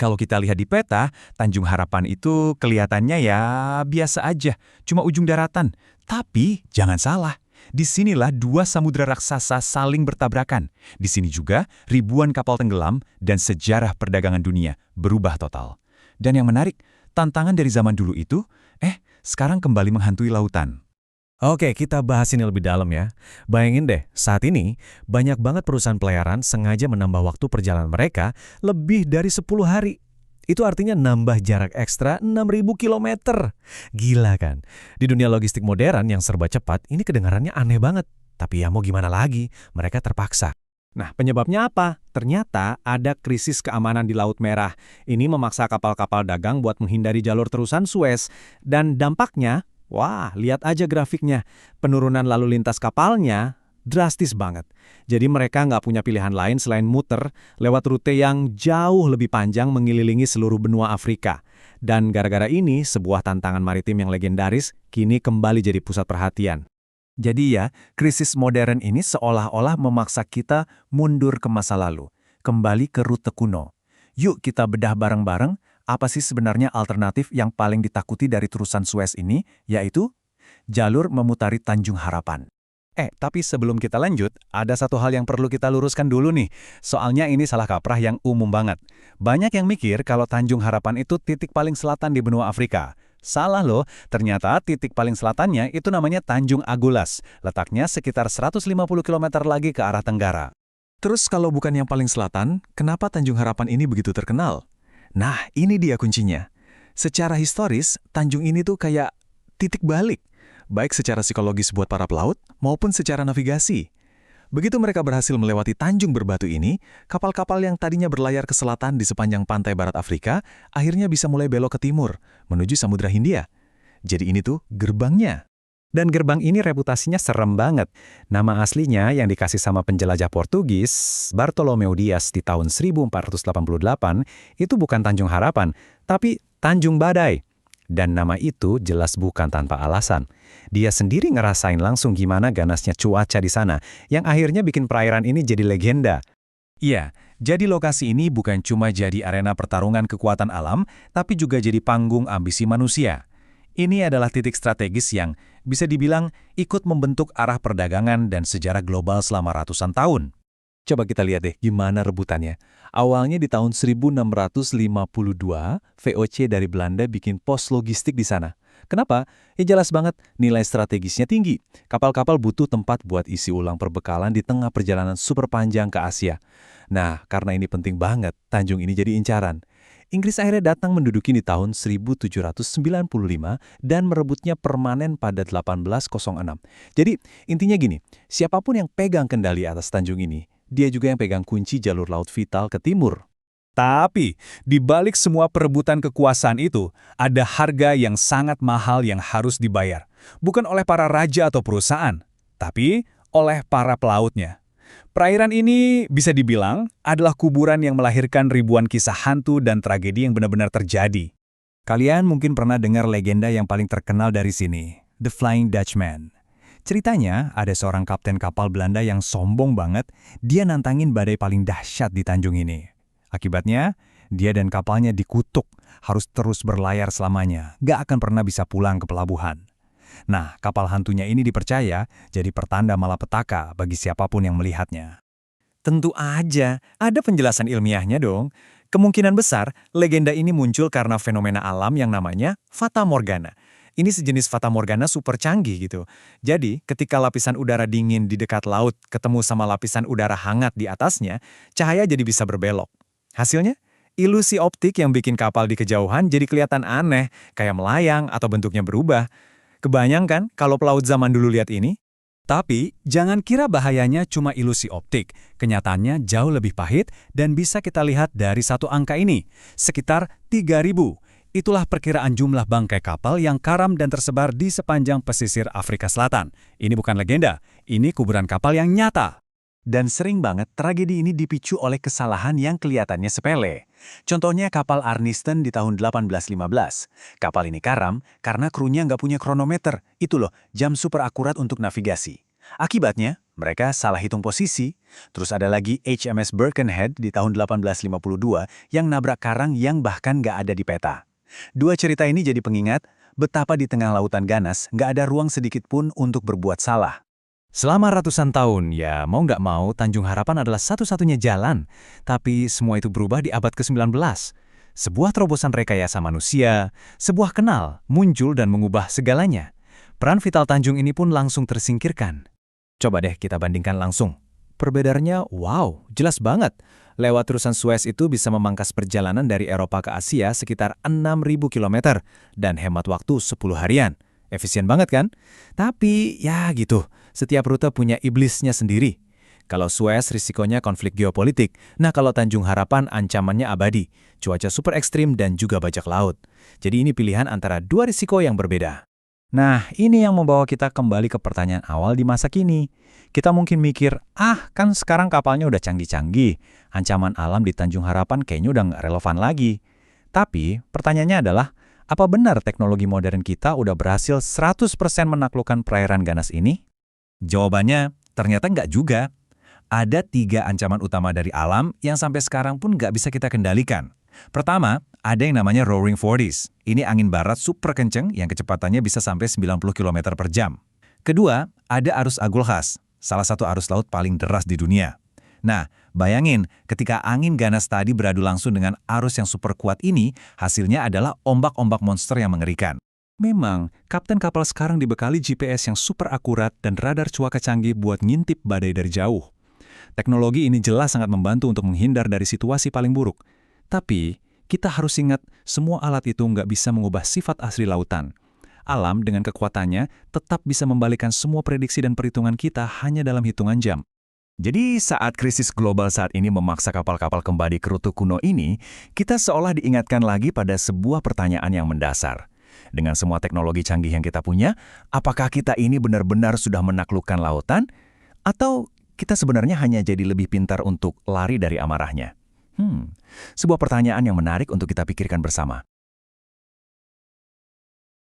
Kalau kita lihat di peta, Tanjung Harapan itu kelihatannya ya biasa aja, cuma ujung daratan. Tapi jangan salah, disinilah dua samudera raksasa saling bertabrakan. Di sini juga ribuan kapal tenggelam dan sejarah perdagangan dunia berubah total. Dan yang menarik, tantangan dari zaman dulu itu, sekarang kembali menghantui lautan. Oke, kita bahas ini lebih dalam ya. Bayangin deh, saat ini banyak banget perusahaan pelayaran sengaja menambah waktu perjalanan mereka lebih dari 10 hari. Itu artinya nambah jarak ekstra 6.000 kilometer. Gila kan? Di dunia logistik modern yang serba cepat, ini kedengarannya aneh banget. Tapi ya mau gimana lagi, mereka terpaksa. Nah, penyebabnya apa? Ternyata ada krisis keamanan di Laut Merah. Ini memaksa kapal-kapal dagang buat menghindari jalur terusan Suez. Dan dampaknya, wah, lihat aja grafiknya. Penurunan lalu lintas kapalnya drastis banget. Jadi mereka nggak punya pilihan lain selain muter lewat rute yang jauh lebih panjang mengelilingi seluruh benua Afrika. Dan gara-gara ini, sebuah tantangan maritim yang legendaris kini kembali jadi pusat perhatian. Jadi ya, krisis modern ini seolah-olah memaksa kita mundur ke masa lalu, kembali ke rute kuno. Yuk kita bedah bareng-bareng, apa sih sebenarnya alternatif yang paling ditakuti dari terusan Suez ini, yaitu jalur memutari Tanjung Harapan. Tapi sebelum kita lanjut, ada satu hal yang perlu kita luruskan dulu nih. Soalnya ini salah kaprah yang umum banget. Banyak yang mikir kalau Tanjung Harapan itu titik paling selatan di benua Afrika. Salah loh, ternyata titik paling selatannya itu namanya Tanjung Agulas. Letaknya sekitar 150 km lagi ke arah tenggara. Terus kalau bukan yang paling selatan, kenapa Tanjung Harapan ini begitu terkenal? Nah, ini dia kuncinya. Secara historis, Tanjung ini tuh kayak titik balik, baik secara psikologis buat para pelaut maupun secara navigasi. Begitu mereka berhasil melewati Tanjung Berbatu ini, kapal-kapal yang tadinya berlayar ke selatan di sepanjang pantai barat Afrika, akhirnya bisa mulai belok ke timur, menuju Samudra Hindia. Jadi ini tuh gerbangnya. Dan gerbang ini reputasinya serem banget. Nama aslinya yang dikasih sama penjelajah Portugis, Bartolomeu Dias di tahun 1488, itu bukan Tanjung Harapan, tapi Tanjung Badai. Dan nama itu jelas bukan tanpa alasan. Dia sendiri ngerasain langsung gimana ganasnya cuaca di sana, yang akhirnya bikin perairan ini jadi legenda. Iya, jadi lokasi ini bukan cuma jadi arena pertarungan kekuatan alam, tapi juga jadi panggung ambisi manusia. Ini adalah titik strategis yang bisa dibilang ikut membentuk arah perdagangan dan sejarah global selama ratusan tahun. Coba kita lihat deh gimana rebutannya. Awalnya di tahun 1652, VOC dari Belanda bikin pos logistik di sana. Kenapa? Ya jelas banget, nilai strategisnya tinggi. Kapal-kapal butuh tempat buat isi ulang perbekalan di tengah perjalanan super panjang ke Asia. Nah, karena ini penting banget, Tanjung ini jadi incaran. Inggris akhirnya datang menduduki di tahun 1795 dan merebutnya permanen pada 1806. Jadi, intinya gini, siapapun yang pegang kendali atas Tanjung ini, dia juga yang pegang kunci jalur laut vital ke timur. Tapi, di balik semua perebutan kekuasaan itu, ada harga yang sangat mahal yang harus dibayar. Bukan oleh para raja atau perusahaan, tapi oleh para pelautnya. Perairan ini bisa dibilang adalah kuburan yang melahirkan ribuan kisah hantu dan tragedi yang benar-benar terjadi. Kalian mungkin pernah dengar legenda yang paling terkenal dari sini, The Flying Dutchman. Ceritanya, ada seorang kapten kapal Belanda yang sombong banget, dia nantangin badai paling dahsyat di Tanjung ini. Akibatnya, dia dan kapalnya dikutuk, harus terus berlayar selamanya, gak akan pernah bisa pulang ke pelabuhan. Nah, kapal hantunya ini dipercaya jadi pertanda malapetaka bagi siapapun yang melihatnya. Tentu aja, ada penjelasan ilmiahnya dong. Kemungkinan besar, legenda ini muncul karena fenomena alam yang namanya Fata Morgana. Ini sejenis Fata Morgana super canggih gitu. Jadi, ketika lapisan udara dingin di dekat laut ketemu sama lapisan udara hangat di atasnya, cahaya jadi bisa berbelok. Hasilnya, ilusi optik yang bikin kapal di kejauhan jadi kelihatan aneh, kayak melayang atau bentuknya berubah. Kebayang kan kalau pelaut zaman dulu lihat ini? Tapi, jangan kira bahayanya cuma ilusi optik. Kenyataannya jauh lebih pahit dan bisa kita lihat dari satu angka ini, sekitar 3.000. Itulah perkiraan jumlah bangkai kapal yang karam dan tersebar di sepanjang pesisir Afrika Selatan. Ini bukan legenda, ini kuburan kapal yang nyata. Dan sering banget tragedi ini dipicu oleh kesalahan yang kelihatannya sepele. Contohnya kapal Arniston di tahun 1815. Kapal ini karam karena krunya nggak punya kronometer. Itu loh, jam super akurat untuk navigasi. Akibatnya, Mereka salah hitung posisi. Terus ada lagi HMS Birkenhead di tahun 1852 yang nabrak karang yang bahkan nggak ada di peta. Dua cerita ini jadi pengingat betapa di tengah lautan ganas nggak ada ruang sedikit pun untuk berbuat salah. Selama ratusan tahun, ya mau nggak mau Tanjung Harapan adalah satu-satunya jalan. Tapi semua itu berubah di abad ke-19. Sebuah terobosan rekayasa manusia, sebuah kenal, muncul dan mengubah segalanya. Peran vital Tanjung ini pun langsung tersingkirkan. Coba deh kita bandingkan langsung. Perbedaannya, wow, jelas banget. Lewat terusan Suez itu bisa memangkas perjalanan dari Eropa ke Asia sekitar 6.000 km dan hemat waktu 10 harian. Efisien banget kan? Tapi, ya gitu, setiap rute punya iblisnya sendiri. Kalau Suez risikonya konflik geopolitik, nah kalau Tanjung Harapan ancamannya abadi, cuaca super ekstrim dan juga bajak laut. Jadi ini pilihan antara dua risiko yang berbeda. Nah, ini yang membawa kita kembali ke pertanyaan awal di masa kini. Kita mungkin mikir, kan sekarang kapalnya udah canggih-canggih. Ancaman alam di Tanjung Harapan kayaknya udah nggak relevan lagi. Tapi, pertanyaannya adalah, apa benar teknologi modern kita udah berhasil 100% menaklukkan perairan ganas ini? Jawabannya, ternyata nggak juga. Ada 3 ancaman utama dari alam yang sampai sekarang pun nggak bisa kita kendalikan. Pertama, ada yang namanya Roaring Forties. Ini angin barat super kenceng yang kecepatannya bisa sampai 90 km per jam. Kedua, ada arus agulhas, salah satu arus laut paling deras di dunia. Nah, bayangin ketika angin ganas tadi beradu langsung dengan arus yang super kuat ini, hasilnya adalah ombak-ombak monster yang mengerikan. Memang, kapten kapal sekarang dibekali GPS yang super akurat dan radar cuaca canggih buat ngintip badai dari jauh. Teknologi ini jelas sangat membantu untuk menghindar dari situasi paling buruk. Tapi, kita harus ingat semua alat itu nggak bisa mengubah sifat asli lautan. Alam dengan kekuatannya tetap bisa membalikan semua prediksi dan perhitungan kita hanya dalam hitungan jam. Jadi saat krisis global saat ini memaksa kapal-kapal kembali ke rute kuno ini, kita seolah diingatkan lagi pada sebuah pertanyaan yang mendasar. Dengan semua teknologi canggih yang kita punya, apakah kita ini benar-benar sudah menaklukkan lautan? Atau kita sebenarnya hanya jadi lebih pintar untuk lari dari amarahnya? Sebuah pertanyaan yang menarik untuk kita pikirkan bersama.